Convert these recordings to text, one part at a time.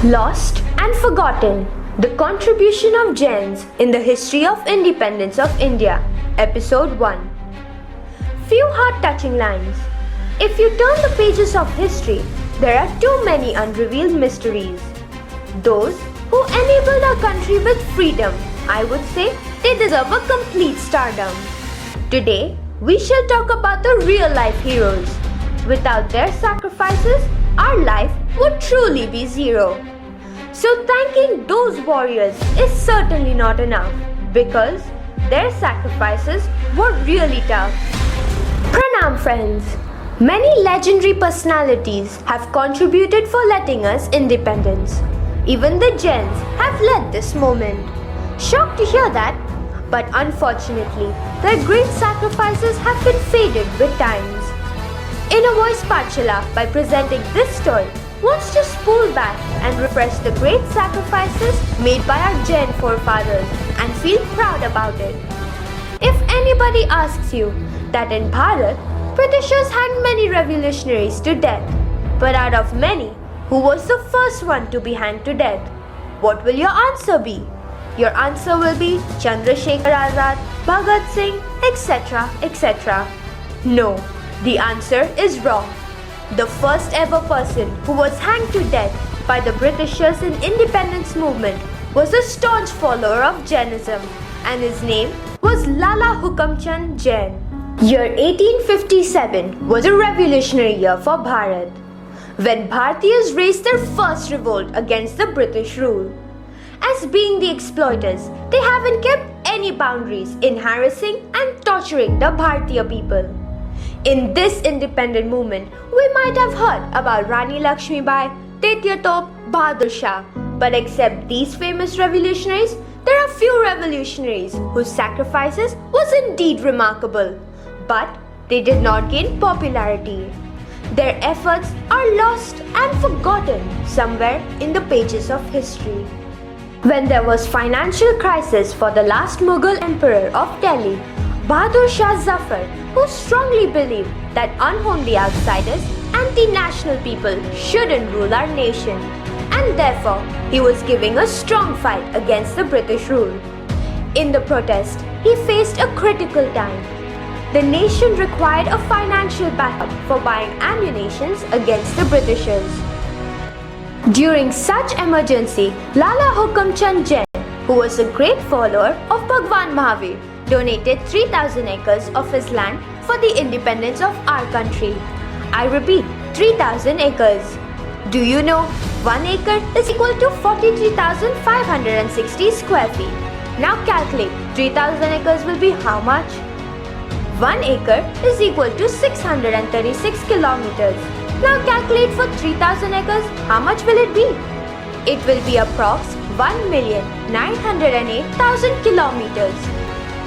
Lost and Forgotten: The Contribution of Jains in the History of Independence of India, Episode 1. Few heart-touching lines. If you turn the pages of history, there are too many unrevealed mysteries. Those who enabled our country with freedom, I would say, they deserve a complete stardom. Today, we shall talk about the real-life heroes. Without their sacrifices, our life would truly be zero. So thanking those warriors is certainly not enough, because their sacrifices were really tough. Pranam friends! Many legendary personalities have contributed for letting us independence. Even the Jains have led this moment. Shocked to hear that, but unfortunately, their great sacrifices have been faded with times. Innervoice by presenting this story, wants to spool back and refresh the great sacrifices made by our Jain forefathers and feel proud about it. If anybody asks you that in Bharat, Britishers hanged many revolutionaries to death, but out of many, who was the first one to be hanged to death? What will your answer be? Your answer will be Chandrasekhar Azad, Bhagat Singh, etc., etc. No, the answer is wrong. The first ever person who was hanged to death by the Britishers in independence movement was a staunch follower of Jainism, and his name was Lala Hukam Chand Jain. Year 1857 was a revolutionary year for Bharat, when Bharatiyas raised their first revolt against the British rule. As being the exploiters, they haven't kept any boundaries in harassing and torturing the Bharatiya people. In this independent movement, we might have heard about Rani Lakshmibai, Tetya Top, Bahadur Shah, but except these famous revolutionaries, there are few revolutionaries whose sacrifices was indeed remarkable, but they did not gain popularity. Their efforts are lost and forgotten somewhere in the pages of history. When there was financial crisis for the last Mughal emperor of Delhi, Bahadur Shah Zafar, who strongly believed that unhomely outsiders, anti-national people shouldn't rule our nation, and therefore he was giving a strong fight against the British rule. In the protest, he faced a critical time. The nation required a financial backup for buying ammunitions against the Britishers. During such emergency, Lala Hukam Chand Jain, who was a great follower of Bhagwan Mahavir, donated 3,000 acres of his land for the independence of our country. I repeat, 3,000 acres. Do you know 1 acre is equal to 43,560 square feet? Now calculate, 3,000 acres will be how much? 1 acre is equal to 636 kilometers. Now calculate for 3,000 acres, how much will it be? It will be approx 1,908,000 kilometers.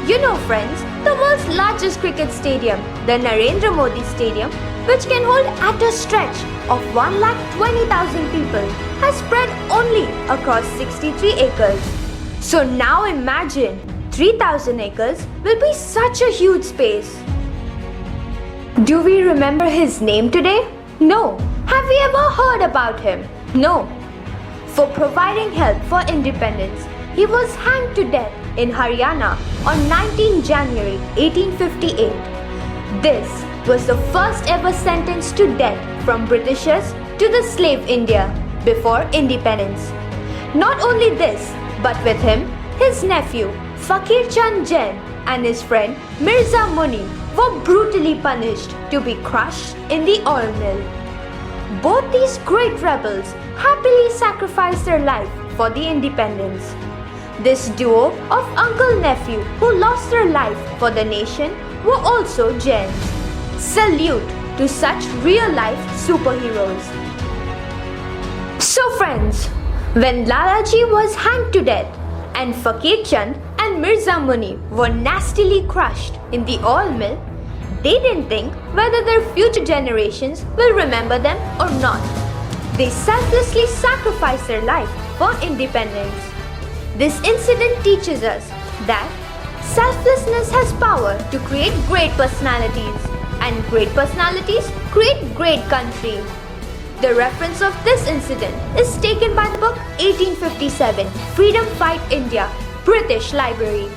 You know friends, the world's largest cricket stadium, the Narendra Modi Stadium, which can hold at a stretch of 1,20,000 people, has spread only across 63 acres. So now imagine, 3,000 acres will be such a huge space. Do we remember his name today? No. Have we ever heard about him? No. For providing help for independence, he was hanged to death in Haryana on 19 January 1858. This was the first ever sentence to death from Britishers to the slave India before independence. Not only this, but with him, his nephew Fakir Chand Jain and his friend Mirza Muni were brutally punished to be crushed in the oil mill. Both these great rebels happily sacrificed their life for the independence. This duo of uncle-nephew who lost their life for the nation were also Jains. Salute to such real-life superheroes. So friends, when Lalaji was hanged to death and Fakir Chand and Mirza Muni were nastily crushed in the oil mill, they didn't think whether their future generations will remember them or not. They selflessly sacrificed their life for independence. This incident teaches us that selflessness has power to create great personalities, and great personalities create great country. The reference of this incident is taken by the book 1857, Freedom Fight India, British Library.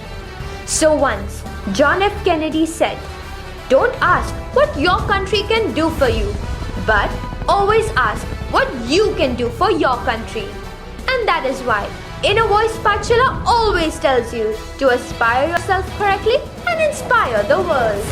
So once, John F. Kennedy said, "Don't ask what your country can do for you, but always ask what you can do for your country." And that is why Innervoice Pachala always tells you to aspire yourself correctly and inspire the world.